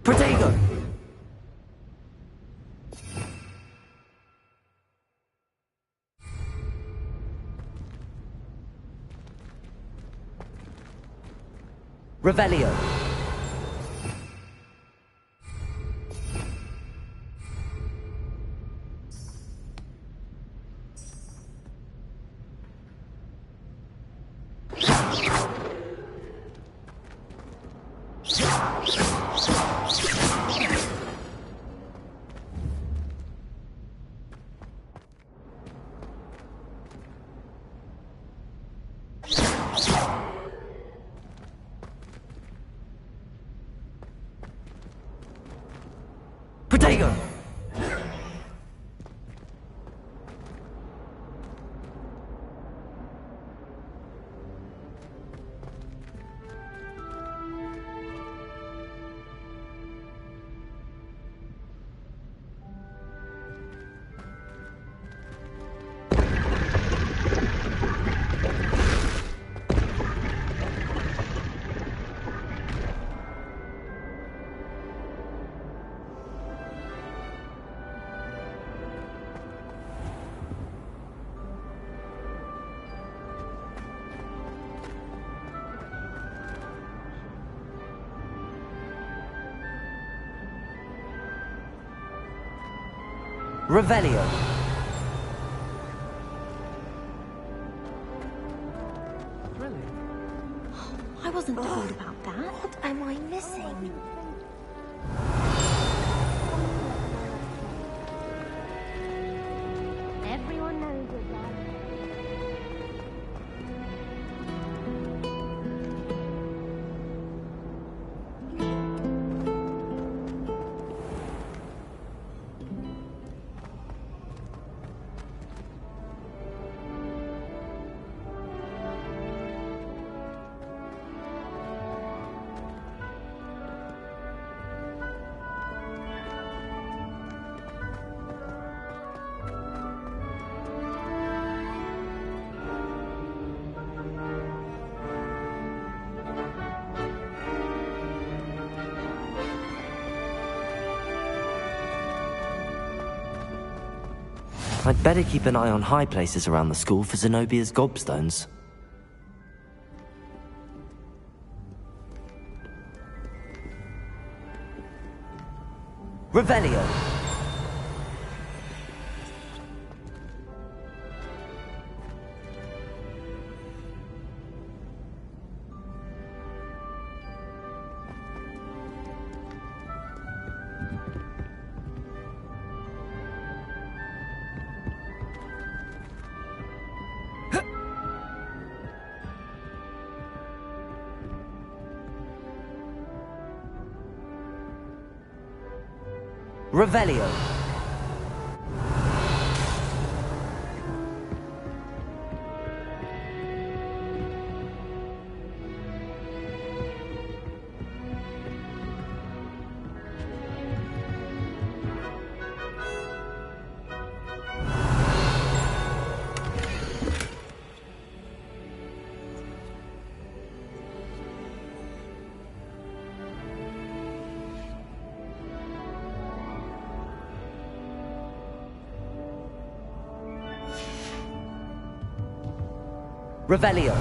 Protego. Revelio. Protego. Revelio. brilliant. I wasn't told about that. What am I missing? Everyone knows it, right? I'd better keep an eye on high places around the school for Zenobia's gobstones. Revelio! Revelio! Revelio!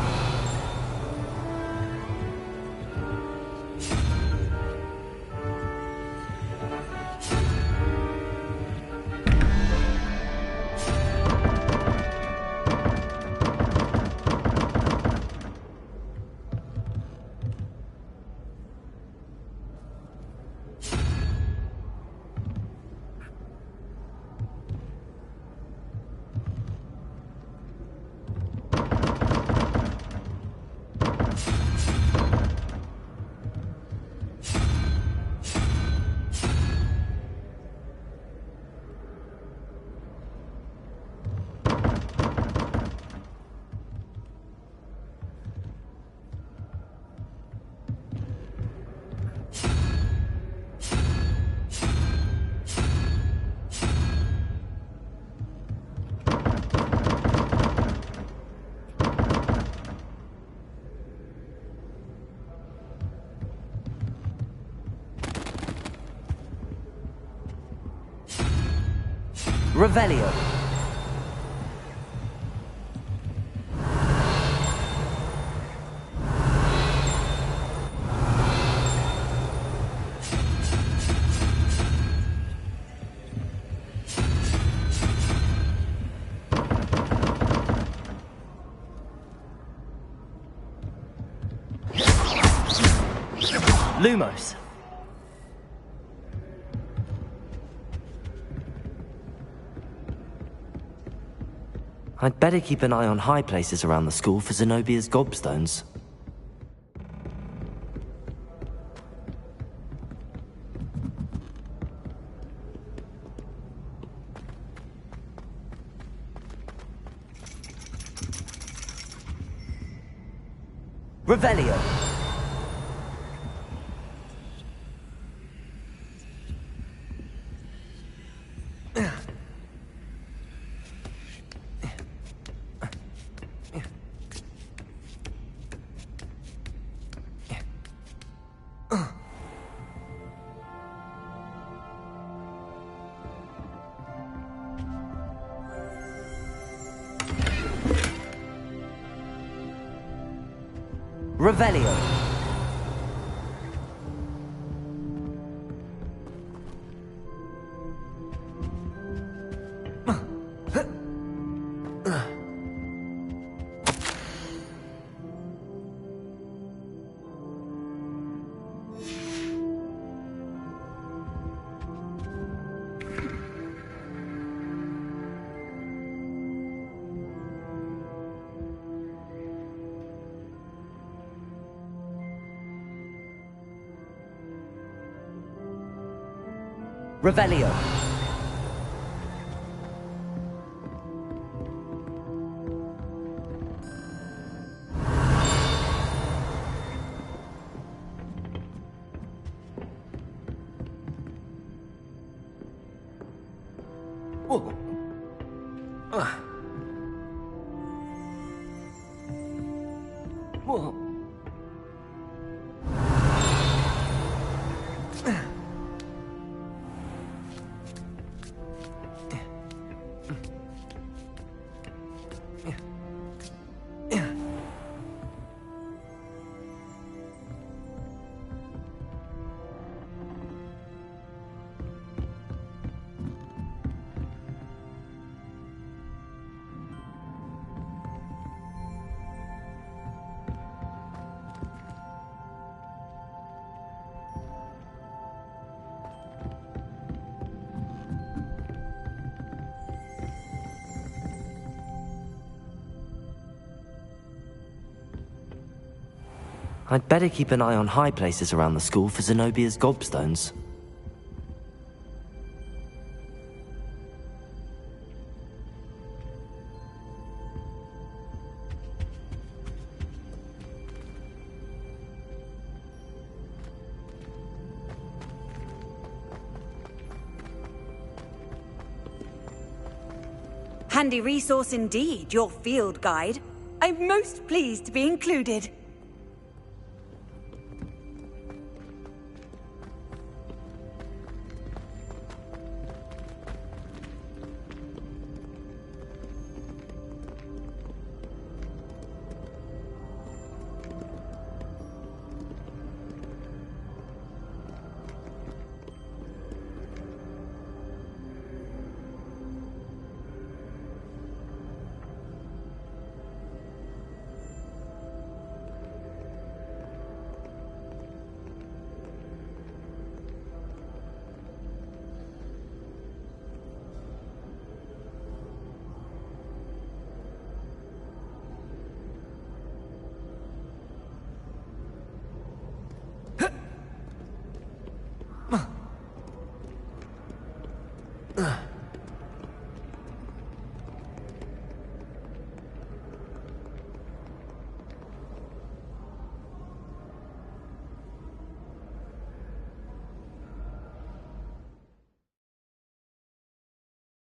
Revelio! Lumos! I'd better keep an eye on high places around the school for Zenobia's gobstones. Revelio! Revelio! Revelio. Whoa. Whoa. I'd better keep an eye on high places around the school for Zenobia's gobstones. Handy resource indeed, your field guide. I'm most pleased to be included.